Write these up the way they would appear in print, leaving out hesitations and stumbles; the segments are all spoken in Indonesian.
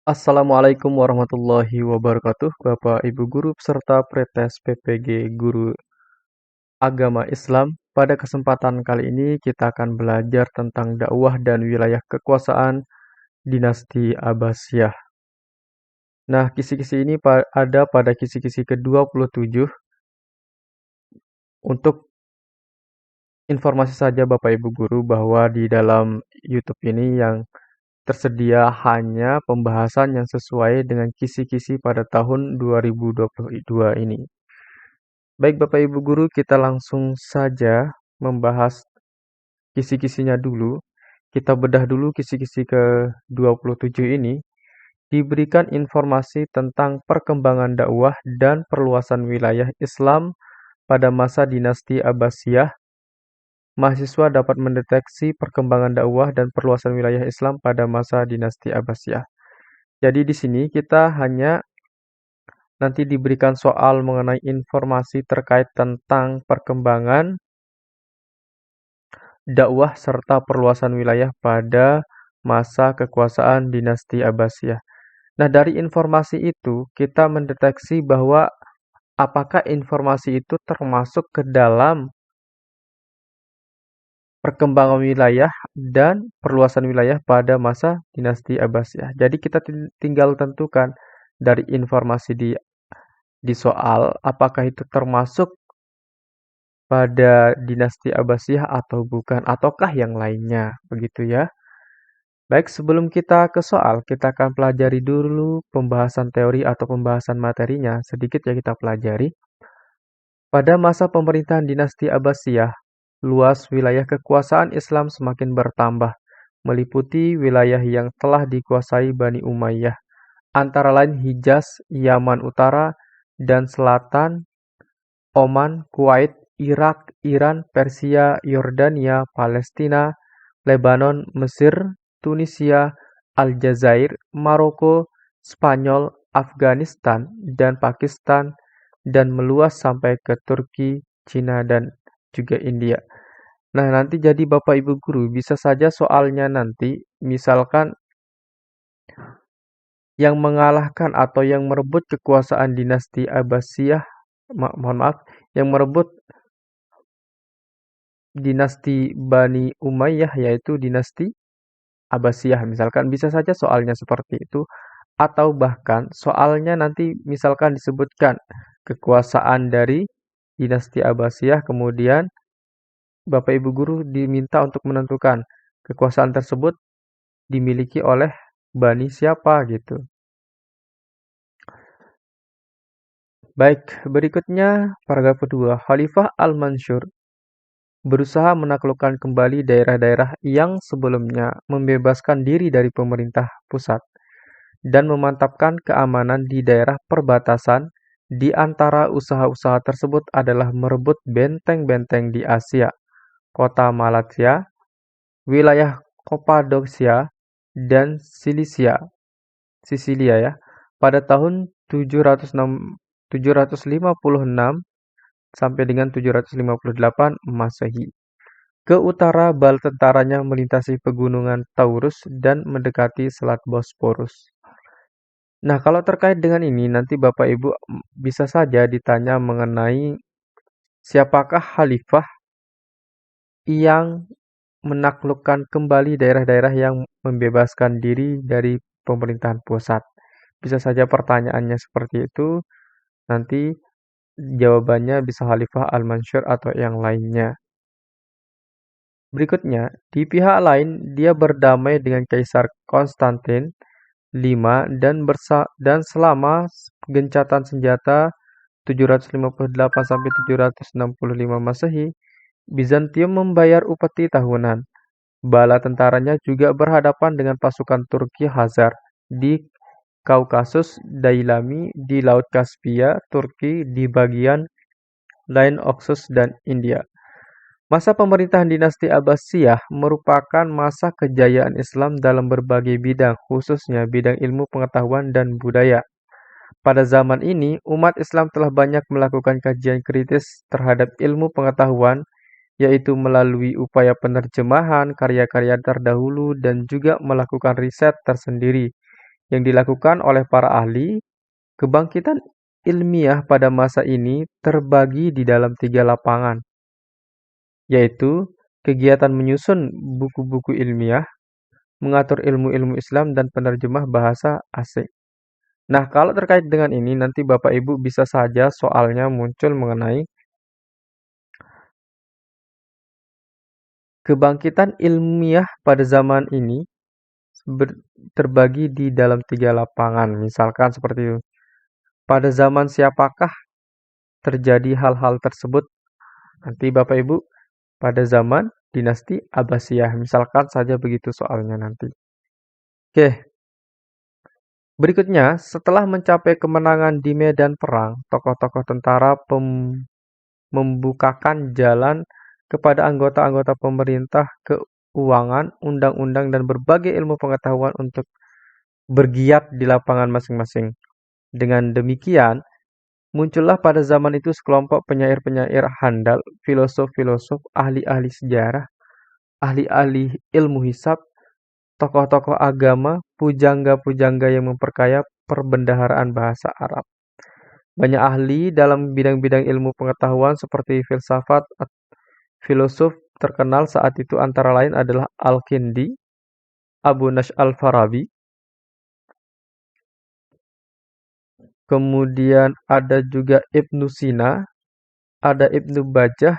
Assalamualaikum warahmatullahi wabarakatuh, Bapak Ibu Guru peserta Pretest PPG Guru Agama Islam. Pada kesempatan kali ini kita akan belajar tentang dakwah dan wilayah kekuasaan dinasti Abbasiyah. Nah, kisi-kisi ini ada pada kisi-kisi ke-27. Untuk informasi saja Bapak Ibu Guru bahwa di dalam YouTube ini yang tersedia hanya pembahasan yang sesuai dengan kisi-kisi pada tahun 2022 ini. Baik Bapak Ibu Guru, kita langsung saja membahas kisi-kisinya dulu. Kita bedah dulu kisi-kisi ke-27 ini. Diberikan informasi tentang perkembangan dakwah dan perluasan wilayah Islam pada masa dinasti Abbasiyah. Mahasiswa dapat mendeteksi perkembangan dakwah dan perluasan wilayah Islam pada masa dinasti Abbasiyah. Jadi di sini kita hanya nanti diberikan soal mengenai informasi terkait tentang perkembangan dakwah serta perluasan wilayah pada masa kekuasaan dinasti Abbasiyah. Nah, dari informasi itu kita mendeteksi bahwa apakah informasi itu termasuk ke dalam perkembangan wilayah dan perluasan wilayah pada masa dinasti Abbasiyah. Jadi kita tinggal tentukan dari informasi di soal apakah itu termasuk pada dinasti Abbasiyah atau bukan, ataukah yang lainnya, begitu ya. Baik, sebelum kita ke soal, kita akan pelajari dulu pembahasan teori atau pembahasan materinya. Sedikit ya kita pelajari. Pada masa pemerintahan dinasti Abbasiyah, luas wilayah kekuasaan Islam semakin bertambah, meliputi wilayah yang telah dikuasai Bani Umayyah, antara lain Hijaz, Yaman Utara dan Selatan, Oman, Kuwait, Irak, Iran, Persia, Yordania, Palestina, Lebanon, Mesir, Tunisia, Aljazair, Maroko, Spanyol, Afghanistan, dan Pakistan, dan meluas sampai ke Turki, Cina, dan juga India. Nah, nanti jadi Bapak Ibu Guru, bisa saja soalnya nanti, misalkan yang mengalahkan atau yang merebut kekuasaan dinasti Abbasiyah, mohon maaf, yang merebut dinasti Bani Umayyah, yaitu dinasti Abbasiyah. Misalkan bisa saja soalnya seperti itu, atau bahkan soalnya nanti misalkan disebutkan kekuasaan dari dinasti Abbasiyah, kemudian Bapak Ibu Guru diminta untuk menentukan kekuasaan tersebut dimiliki oleh Bani siapa gitu. Baik, berikutnya paragraf kedua. Khalifah Al-Mansur berusaha menaklukkan kembali daerah-daerah yang sebelumnya membebaskan diri dari pemerintah pusat dan memantapkan keamanan di daerah perbatasan. Di antara usaha-usaha tersebut adalah merebut benteng-benteng di Asia, kota Malatya, wilayah Kappadokia, dan Sisilia ya, pada tahun 756 sampai dengan 758 Masehi. Ke utara, bala tentaranya melintasi pegunungan Taurus dan mendekati Selat Bosporus. Nah, kalau terkait dengan ini, nanti Bapak Ibu bisa saja ditanya mengenai siapakah khalifah yang menaklukkan kembali daerah-daerah yang membebaskan diri dari pemerintahan pusat. Bisa saja pertanyaannya seperti itu, nanti jawabannya bisa Khalifah Al-Mansur atau yang lainnya. Berikutnya, di pihak lain, dia berdamai dengan Kaisar Konstantin V dan selama gencatan senjata 758 sampai 765 Masehi, Bizantium membayar upeti tahunan. Bala tentaranya juga berhadapan dengan pasukan Turki Khazar di Kaukasus, Dailami di Laut Kaspia, Turki di bagian lain Oxus dan India. Masa pemerintahan dinasti Abbasiyah merupakan masa kejayaan Islam dalam berbagai bidang, khususnya bidang ilmu pengetahuan dan budaya. Pada zaman ini, umat Islam telah banyak melakukan kajian kritis terhadap ilmu pengetahuan, yaitu melalui upaya penerjemahan karya-karya terdahulu dan juga melakukan riset tersendiri yang dilakukan oleh para ahli, kebangkitan ilmiah pada masa ini terbagi di dalam 3 lapangan, yaitu kegiatan menyusun buku-buku ilmiah, mengatur ilmu-ilmu Islam, dan penerjemah bahasa asing. Nah, kalau terkait dengan ini, nanti Bapak Ibu bisa saja soalnya muncul mengenai kebangkitan ilmiah pada zaman ini terbagi di dalam 3 lapangan. Misalkan seperti itu. Pada zaman siapakah terjadi hal-hal tersebut? Nanti Bapak Ibu pada zaman dinasti Abbasiyah. Misalkan saja begitu soalnya nanti. Oke, berikutnya setelah mencapai kemenangan di medan perang, tokoh-tokoh tentara membukakan jalan kepada anggota-anggota pemerintah, keuangan, undang-undang, dan berbagai ilmu pengetahuan untuk bergiat di lapangan masing-masing. Dengan demikian, muncullah pada zaman itu sekelompok penyair-penyair handal, filosof-filosof, ahli-ahli sejarah, ahli-ahli ilmu hisab, tokoh-tokoh agama, pujangga-pujangga yang memperkaya perbendaharaan bahasa Arab. Banyak ahli dalam bidang-bidang ilmu pengetahuan seperti filsafat, filosof terkenal saat itu antara lain adalah Al-Kindi, Abu Nash al-Farabi, kemudian ada juga Ibnu Sina, ada Ibnu Bajjah,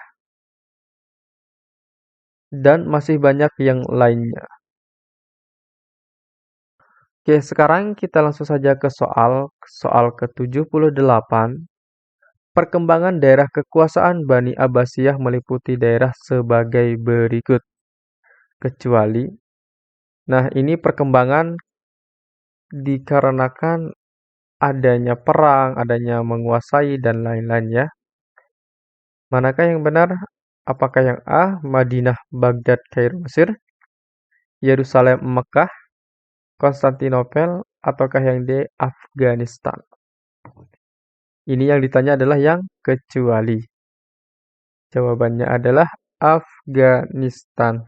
dan masih banyak yang lainnya. Oke, sekarang kita langsung saja ke soal ke-78. Perkembangan daerah kekuasaan Bani Abbasiyah meliputi daerah sebagai berikut. Kecuali, nah ini perkembangan dikarenakan adanya perang, adanya menguasai, dan lain-lain ya. Manakah yang benar? Apakah yang A, Madinah, Baghdad, Kairo, Mesir, Yerusalem, Mekah, Konstantinopel, ataukah yang D, Afghanistan? Ini yang ditanya adalah yang kecuali. Jawabannya adalah Afghanistan.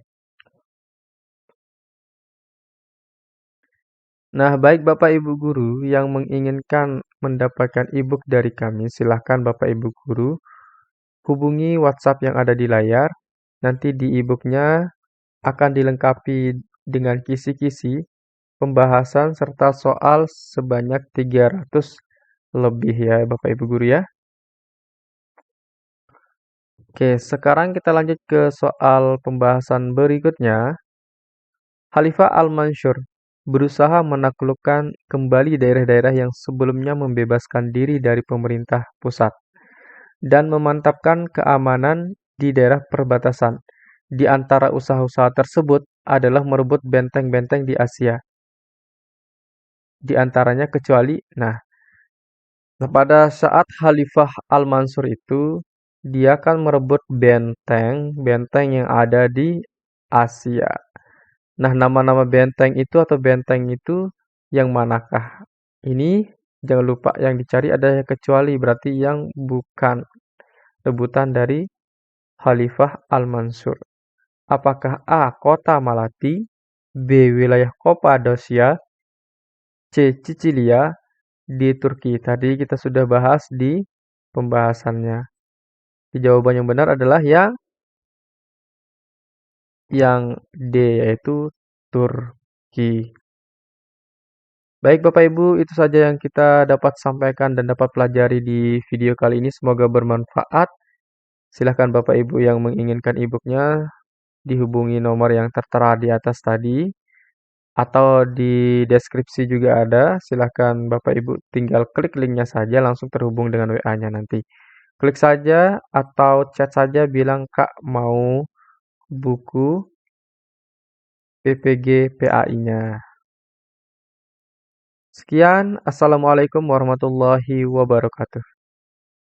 Nah, baik Bapak Ibu Guru yang menginginkan mendapatkan e-book dari kami, silahkan Bapak Ibu Guru hubungi WhatsApp yang ada di layar. Nanti di e-booknya akan dilengkapi dengan kisi-kisi, pembahasan, serta soal sebanyak 300 lebih ya Bapak Ibu Guru ya. Oke, sekarang kita lanjut ke soal pembahasan berikutnya. Khalifah Al-Mansur berusaha menaklukkan kembali daerah-daerah yang sebelumnya membebaskan diri dari pemerintah pusat dan memantapkan keamanan di daerah perbatasan. Di antara usaha-usaha tersebut adalah merebut benteng-benteng di Asia. Di antaranya kecuali, pada saat Khalifah Al-Mansur itu, dia akan merebut benteng yang ada di Asia. Nah, nama-nama benteng itu yang manakah? Ini jangan lupa yang dicari ada kecuali, berarti yang bukan rebutan dari Khalifah Al-Mansur. Apakah A. Kota Malati, B. Wilayah Kapadosia, C. Sicilia, D. Turki? Tadi kita sudah bahas di pembahasannya. Jawaban yang benar adalah yang D, yaitu Turki. Baik Bapak Ibu, itu saja yang kita dapat sampaikan dan dapat pelajari di video kali ini. Semoga bermanfaat. Silahkan Bapak Ibu yang menginginkan e-booknya dihubungi nomor yang tertera di atas tadi. Atau di deskripsi juga ada. Silahkan Bapak Ibu tinggal klik linknya saja langsung terhubung dengan WA-nya nanti. Klik saja atau chat saja bilang Kak mau buku PPG PAI-nya. Sekian, Assalamualaikum warahmatullahi wabarakatuh.